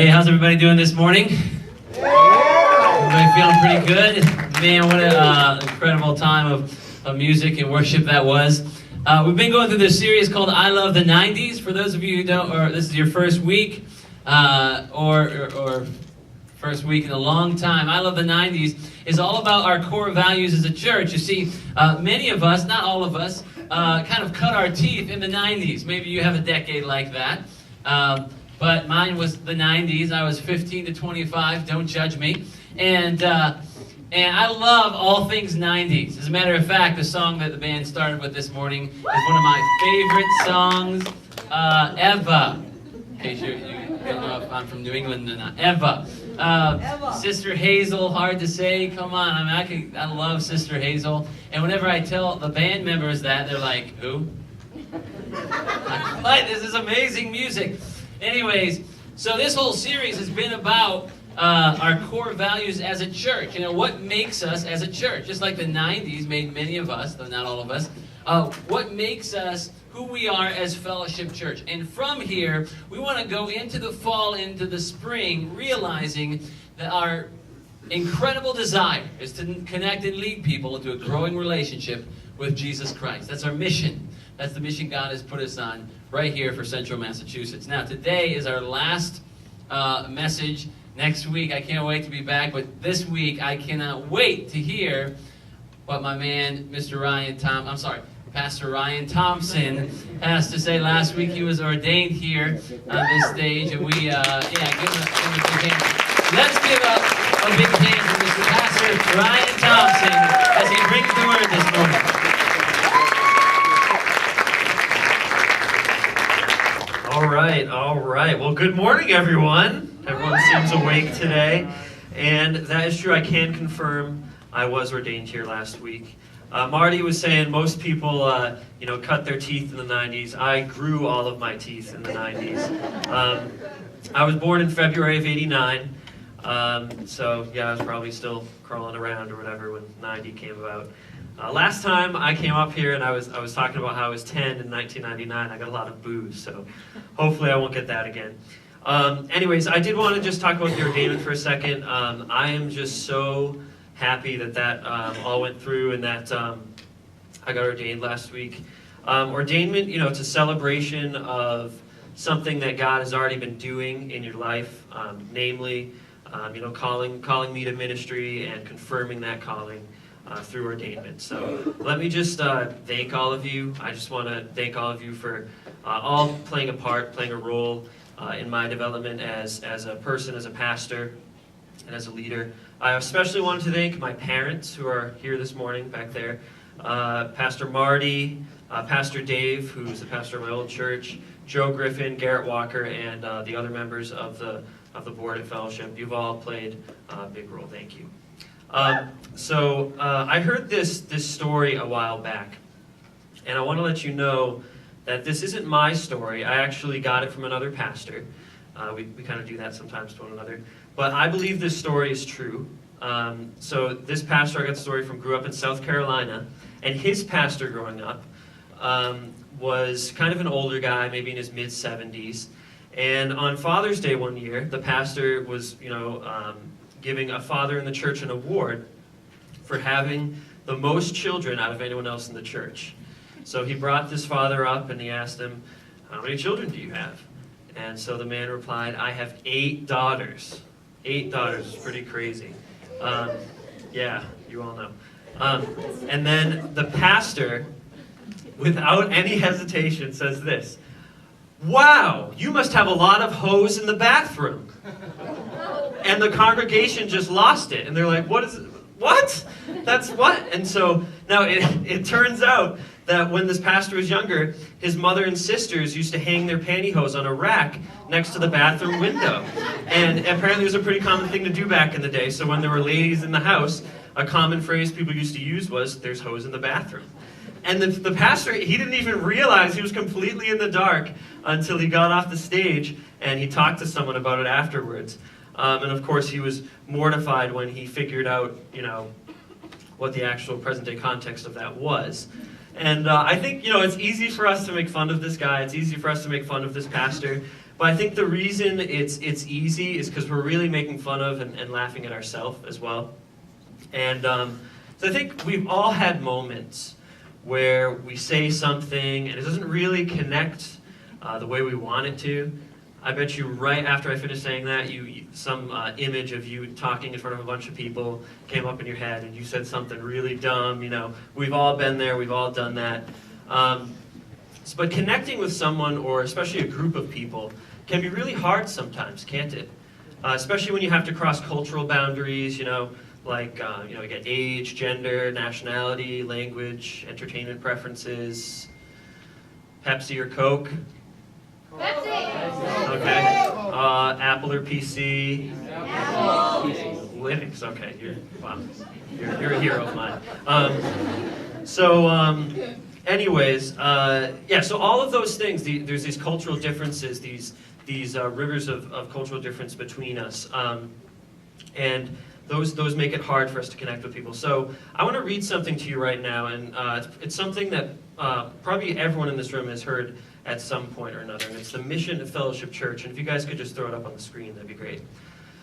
Hey, how's everybody doing this morning? Everybody feeling pretty good? Man, what an incredible time of music and worship that was. We've been going through this series called I Love the 90s. For those of you who don't, or this is your first week, or first week in a long time, I Love the 90s is all about our core values as a church. You see, many of us, not all of us, kind of cut our teeth in the 90s. Maybe you have a decade like that. But mine was the 90s. I was 15 to 25. Don't judge me. And I love all things 90s. As a matter of fact, the song that the band started with this morning is one of my favorite songs ever. In case you don't know if I'm from New England or not. Ever. Sister Hazel, hard to say. Come on. I mean, I love Sister Hazel. And whenever I tell the band members that, they're like, who? I'm like, what? This is amazing music. Anyways, so this whole series has been about our core values as a church. You know, what makes us as a church? Just like the 90s made many of us, though not all of us, what makes us who we are as Fellowship Church. And from here, we want to go into the fall, into the spring, realizing that our incredible desire is to connect and lead people into a growing relationship with Jesus Christ. That's our mission. That's the mission God has put us on right here for Central Massachusetts. Now, today is our last message. Next week, I can't wait to be back. But this week, I cannot wait to hear what my man, Pastor Ryan Thompson has to say. Last week, he was ordained here on this stage. And we, give him a big hand. Let's give a big hand to Mr. Pastor Ryan Thompson as he brings the word this morning. All right. Well, good morning, everyone. Everyone seems awake today. And that is true. I can confirm I was ordained here last week. Marty was saying most people, cut their teeth in the 90s. I grew all of my teeth in the 90s. I was born in February of '89. So, yeah, I was probably still crawling around or whatever when 90 came about. Last time I came up here and I was talking about how I was 10 in 1999, I got a lot of boos, so hopefully I won't get that again. Anyways, I did want to just talk about the ordainment for a second. I am just so happy that all went through and that I got ordained last week. Ordainment, it's a celebration of something that God has already been doing in your life, namely, calling me to ministry and confirming that calling. Through ordainment. So let me just thank all of you. I just want to thank all of you for all playing a role in my development as a person, as a pastor, and as a leader. I especially wanted to thank my parents who are here this morning back there. Pastor Marty, Pastor Dave, who's the pastor of my old church, Joe Griffin, Garrett Walker, and the other members of the board at Fellowship. You've all played a big role. Thank you. I heard this story a while back, and I want to let you know that this isn't my story. I actually got it from another pastor. We kind of do that sometimes to one another. But I believe this story is true. So this pastor I got the story from grew up in South Carolina, and his pastor growing up was kind of an older guy, maybe in his mid-70s. And on Father's Day one year, the pastor was, giving a father in the church an award for having the most children out of anyone else in the church. So he brought this father up and he asked him, how many children do you have? And so the man replied, I have 8 daughters. 8 daughters is pretty crazy. Yeah, you all know. And then the pastor, without any hesitation, says this, wow, you must have a lot of hose in the bathroom. And the congregation just lost it. And they're like, what? That's what? And so now it turns out that when this pastor was younger, his mother and sisters used to hang their pantyhose on a rack next to the bathroom window. And apparently it was a pretty common thing to do back in the day. So when there were ladies in the house, a common phrase people used to use was, there's hose in the bathroom. And the pastor, he didn't even realize he was completely in the dark until he got off the stage and he talked to someone about it afterwards. And of course, he was mortified when he figured out, what the actual present-day context of that was. And I think, it's easy for us to make fun of this guy. It's easy for us to make fun of this pastor. But I think the reason it's easy is because we're really making fun of and laughing at ourselves as well. And so I think we've all had moments where we say something and it doesn't really connect the way we want it to. I bet you right after I finished saying that, some image of you talking in front of a bunch of people came up in your head and you said something really dumb. You know, we've all been there, we've all done that. But connecting with someone, or especially a group of people, can be really hard sometimes, can't it? Especially when you have to cross cultural boundaries, you know, like, you get age, gender, nationality, language, entertainment preferences, Pepsi or Coke. Pepsi! Okay. Apple or PC? Apple! Linux, okay. You're a hero of mine. Anyways, yeah, so all of those things, there's these cultural differences, these rivers of cultural difference between us. And those make it hard for us to connect with people. So I want to read something to you right now, and it's something that probably everyone in this room has heard at some point or another, and it's the mission of Fellowship Church. And if you guys could just throw it up on the screen, that'd be great.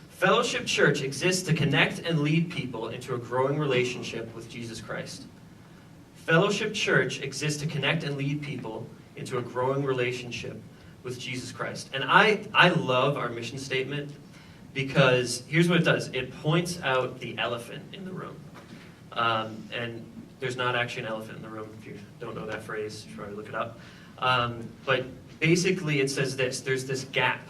Fellowship Church exists to connect and lead people into a growing relationship with Jesus Christ. Fellowship Church exists to connect and lead people into a growing relationship with Jesus Christ. And I love our mission statement, because here's what it does. It points out the elephant in the room. And there's not actually an elephant in the room. If you don't know that phrase, you should probably look it up. But basically it says this: there's this gap.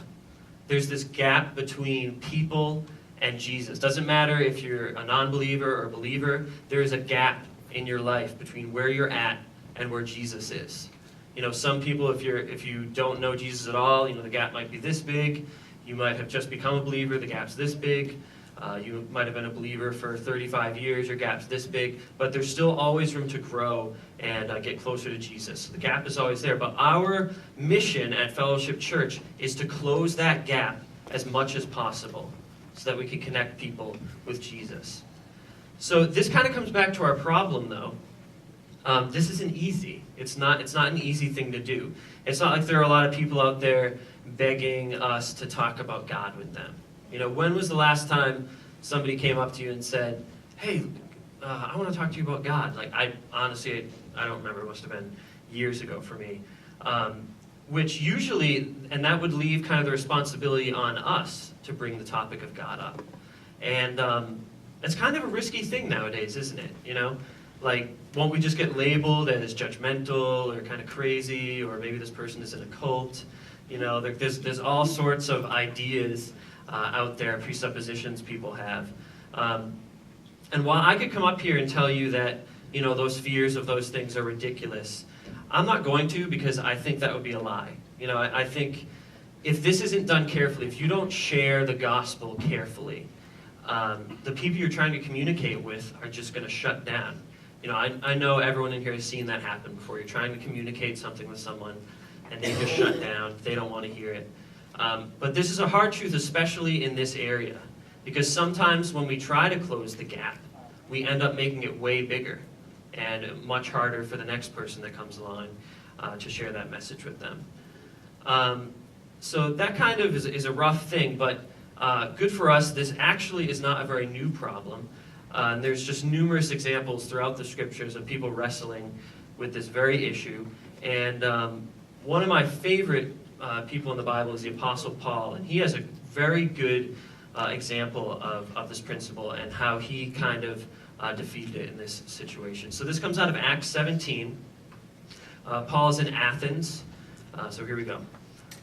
There's this gap between people and Jesus. Doesn't matter if you're a non-believer or a believer, there is a gap in your life between where you're at and where Jesus is. You know, some people, if you don't know Jesus at all, you know, the gap might be this big. You might have just become a believer, the gap's this big. You might have been a believer for 35 years, your gap's this big. But there's still always room to grow and get closer to Jesus. The gap is always there. But our mission at Fellowship Church is to close that gap as much as possible so that we can connect people with Jesus. So this kind of comes back to our problem, though. This isn't easy. It's not an easy thing to do. It's not like there are a lot of people out there begging us to talk about God with them. You know, when was the last time somebody came up to you and said, hey, I want to talk to you about God? Like, I honestly don't remember. It must have been years ago for me. Which usually, and that would leave kind of the responsibility on us to bring the topic of God up. And it's kind of a risky thing nowadays, isn't it? You know, like, won't we just get labeled as judgmental or kind of crazy, or maybe this person is in a cult? You know, there's all sorts of ideas out there, presuppositions people have. And while I could come up here and tell you that, you know, those fears of those things are ridiculous, I'm not going to, because I think that would be a lie. You know, I think if this isn't done carefully, if you don't share the gospel carefully, the people you're trying to communicate with are just going to shut down. You know, I know everyone in here has seen that happen before. You're trying to communicate something with someone, and they just shut down. They don't want to hear it. But this is a hard truth, especially in this area, because sometimes when we try to close the gap, we end up making it way bigger and much harder for the next person that comes along to share that message with them. So that kind of is a rough thing, but good for us. This actually is not a very new problem. And there's just numerous examples throughout the scriptures of people wrestling with this very issue. And one of my favorite people in the Bible is the Apostle Paul, and he has a very good example of this principle and how he kind of defeated it in this situation. So this comes out of Acts 17. Paul is in Athens, so here we go.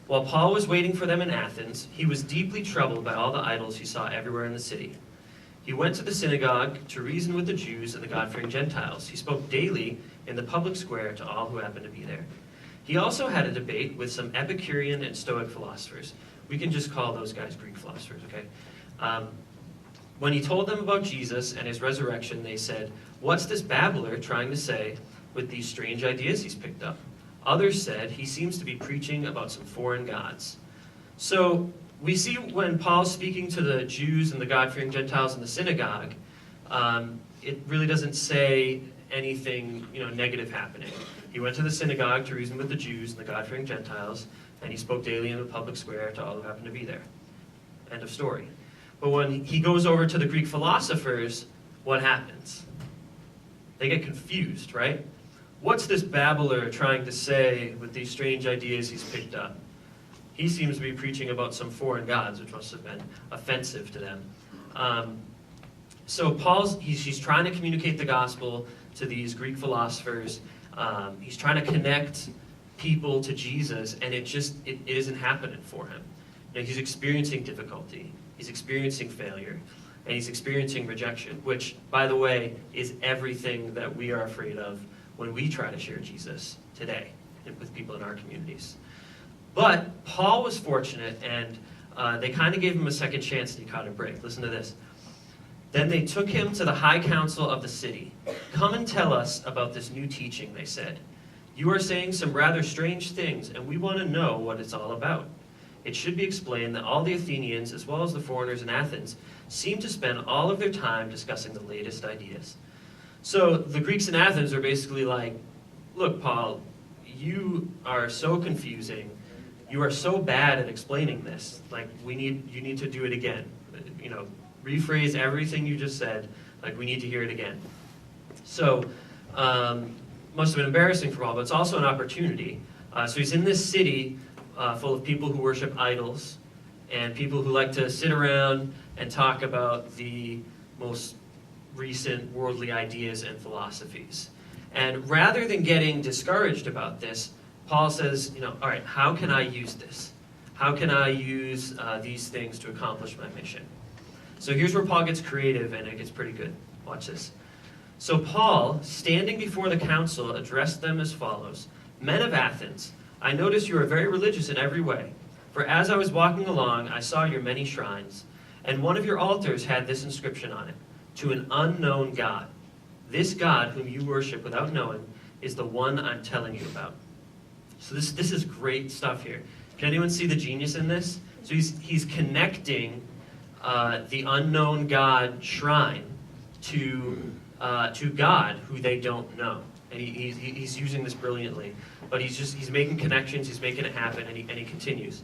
While Paul was waiting for them in Athens, he was deeply troubled by all the idols he saw everywhere in the city. He went to the synagogue to reason with the Jews and the God-fearing Gentiles. He spoke daily in the public square to all who happened to be there. He also had a debate with some Epicurean and Stoic philosophers. We can just call those guys Greek philosophers, okay? When he told them about Jesus and his resurrection, they said, "What's this babbler trying to say with these strange ideas he's picked up?" Others said, "He seems to be preaching about some foreign gods." So we see when Paul's speaking to the Jews and the God-fearing Gentiles in the synagogue, it really doesn't say anything, negative happening. He went to the synagogue to reason with the Jews and the God-fearing Gentiles, and he spoke daily in the public square to all who happened to be there. End of story. But when he goes over to the Greek philosophers, what happens? They get confused, right? What's this babbler trying to say with these strange ideas he's picked up? He seems to be preaching about some foreign gods, which must have been offensive to them. So he's trying to communicate the gospel to these Greek philosophers. He's trying to connect people to Jesus, and it isn't happening for him. You know, he's experiencing difficulty. He's experiencing failure. And he's experiencing rejection, which, by the way, is everything that we are afraid of when we try to share Jesus today with people in our communities. But Paul was fortunate, and they kind of gave him a second chance, and he caught a break. Listen to this. Then they took him to the high council of the city. "Come and tell us about this new teaching," they said. "You are saying some rather strange things, and we want to know what it's all about." It should be explained that all the Athenians, as well as the foreigners in Athens, seem to spend all of their time discussing the latest ideas. So the Greeks in Athens are basically like, "Look, Paul, you are so confusing. You are so bad at explaining this. Like, you need to do it again. You know, rephrase everything you just said. Like, we need to hear it again." So, must have been embarrassing for Paul, but it's also an opportunity. So he's in this city full of people who worship idols and people who like to sit around and talk about the most recent worldly ideas and philosophies. And rather than getting discouraged about this, Paul says, all right, how can I use this? How can I use these things to accomplish my mission? So here's where Paul gets creative, and it gets pretty good. Watch this. So Paul, standing before the council, addressed them as follows: "Men of Athens, I notice you are very religious in every way. For as I was walking along, I saw your many shrines, and one of your altars had this inscription on it: 'To an unknown God.' This God, whom you worship without knowing, is the one I'm telling you about." So this is great stuff here. Can anyone see the genius in this? So he's connecting the unknown God shrine to God, who they don't know. And he's using this brilliantly. But he's making connections, he's making it happen, and he continues.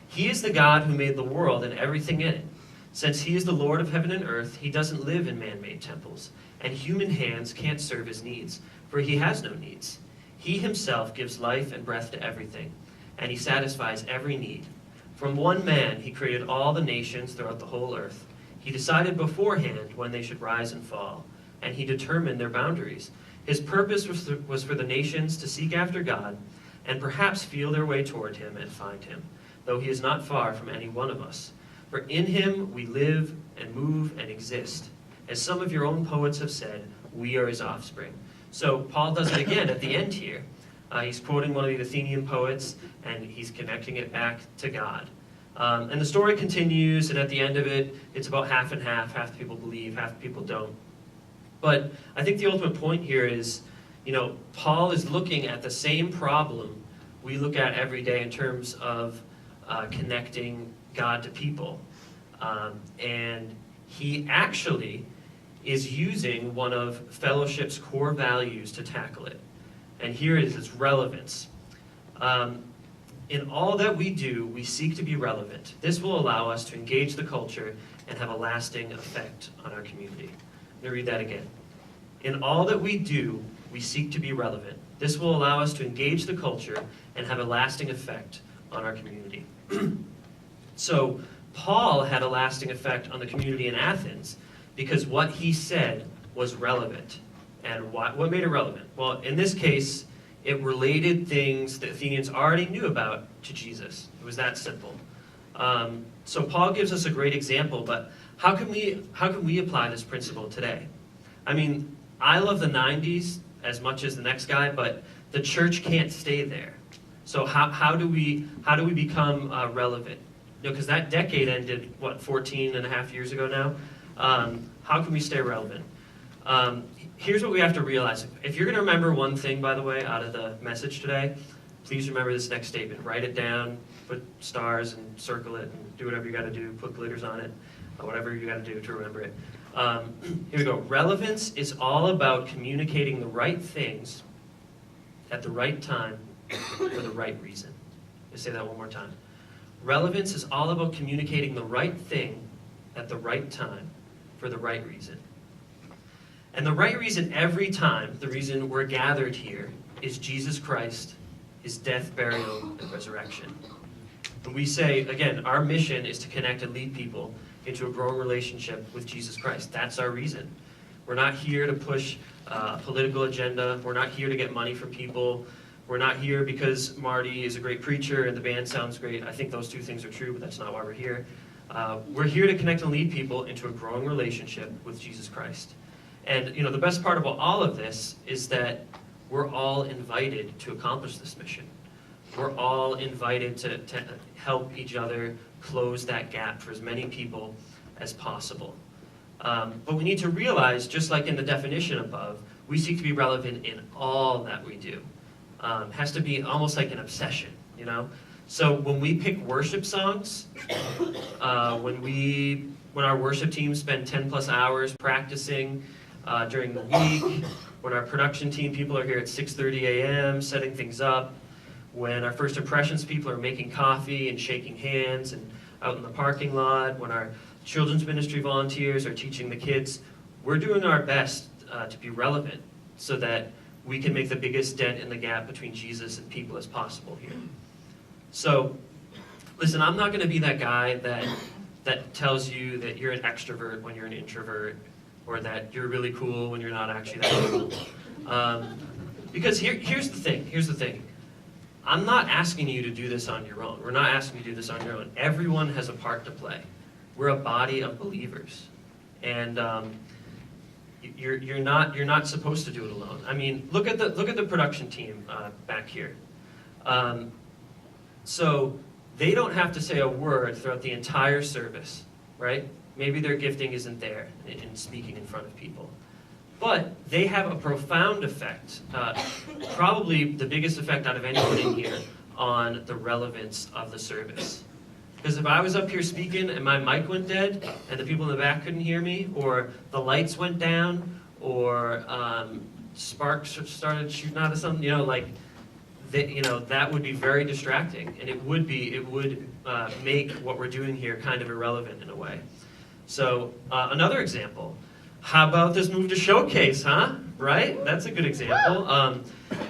"He is the God who made the world and everything in it. Since he is the Lord of heaven and earth, he doesn't live in man-made temples, and human hands can't serve his needs, for he has no needs. He himself gives life and breath to everything, and he satisfies every need. From one man he created all the nations throughout the whole earth. He decided beforehand when they should rise and fall, and he determined their boundaries. His purpose was for the nations to seek after God, and perhaps feel their way toward him and find him, though he is not far from any one of us. For in him we live and move and exist. As some of your own poets have said, we are his offspring." So Paul does it again at the end here. He's quoting one of the Athenian poets, and he's connecting it back to God. And the story continues, and at the end of it, it's about half and half. Half the people believe, half the people don't. But I think the ultimate point here is, Paul is looking at the same problem we look at every day in terms of connecting God to people. And he actually is using one of fellowship's core values to tackle it. And here it is, it's relevance. In all that we do, we seek to be relevant. This will allow us to engage the culture and have a lasting effect on our community. I'm going to read that again. In all that we do, we seek to be relevant. This will allow us to engage the culture and have a lasting effect on our community. So Paul had a lasting effect on the community in Athens because what he said was relevant. And what made it relevant? Well, in this case, it related things that Athenians already knew about to Jesus. It was that simple. So Paul gives us a great example, but how can we apply this principle today? I mean, I love the 90s as much as the next guy, but the church can't stay there. So how do we become relevant? Because that decade ended, 14 and a half years ago now? How can we stay relevant? Here's what we have to realize. If you're going to remember one thing, by the way, out of the message today, please remember this next statement. Write it down, put stars and circle it, and do whatever you got to do, put glitters on it, whatever you got to do to remember it. Here we go. Relevance is all about communicating the right things at the right time for the right reason. Let's say that one more time. Relevance is all about communicating the right thing at the right time for the right reason. And the right reason every time, the reason we're gathered here, is Jesus Christ, his death, burial, and resurrection. And we say, again, our mission is to connect and lead people into a growing relationship with Jesus Christ. That's our reason. We're not here to push a political agenda. We're not here to get money from people. We're not here because Marty is a great preacher and the band sounds great. I think those two things are true, but that's not why we're here. We're here to connect and lead people into a growing relationship with Jesus Christ. And the best part about all of this is that we're all invited to accomplish this mission. We're all invited to help each other close that gap for as many people as possible. But we need to realize, just like in the definition above, we seek to be relevant in all that we do. Has to be almost like an obsession, So when we pick worship songs, when our worship teams spend 10 plus hours practicing during the week, when our production team people are here at 6:30 a.m. setting things up, when our first impressions people are making coffee and shaking hands and out in the parking lot, when our children's ministry volunteers are teaching the kids, we're doing our best to be relevant so that we can make the biggest dent in the gap between Jesus and people as possible here. So, listen, I'm not going to be that guy that tells you that you're an extrovert when you're an introvert, or that you're really cool when you're not actually that cool. Because here's the thing. I'm not asking you to do this on your own. We're not asking you to do this on your own. Everyone has a part to play. We're a body of believers. And you're not supposed to do it alone. I mean, look at the production team back here. So they don't have to say a word throughout the entire service, right? Maybe their gifting isn't there in speaking in front of people. But they have a profound effect, probably the biggest effect out of anyone in here, on the relevance of the service. Because if I was up here speaking and my mic went dead and the people in the back couldn't hear me, or the lights went down, or sparks started shooting out of something, that would be very distracting, and it would make what we're doing here kind of irrelevant in a way. So another example, how about this move to Showcase, huh? Right? That's a good example.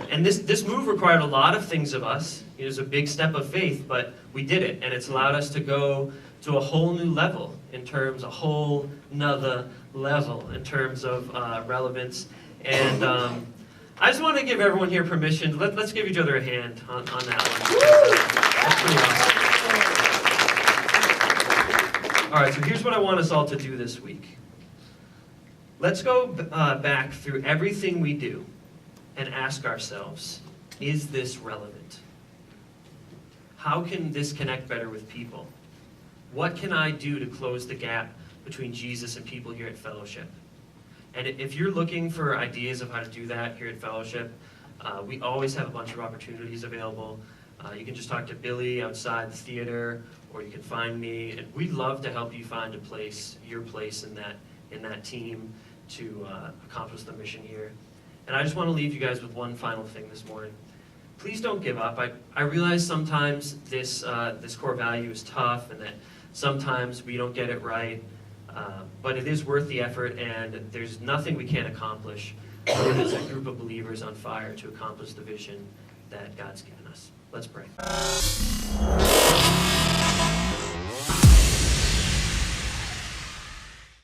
And this move required a lot of things of us. It was a big step of faith, but we did it, and it's allowed us to go to a whole new level in terms, a whole nother level in terms of relevance. And I just want to give everyone here permission. Let's give each other a hand on that one. That's pretty awesome. All right, so here's what I want us all to do this week. Let's go back through everything we do and ask ourselves, is this relevant? How can this connect better with people? What can I do to close the gap between Jesus and people here at Fellowship? And if you're looking for ideas of how to do that here at Fellowship, we always have a bunch of opportunities available. You can just talk to Billy outside the theater, or you can find me, and we'd love to help you find a place, your place in that team to accomplish the mission here. And I just want to leave you guys with one final thing this morning. Please don't give up. I realize sometimes this core value is tough, and that sometimes we don't get it right, but it is worth the effort, and there's nothing we can't accomplish as a group of believers on fire to accomplish the vision that God's given us. Let's pray.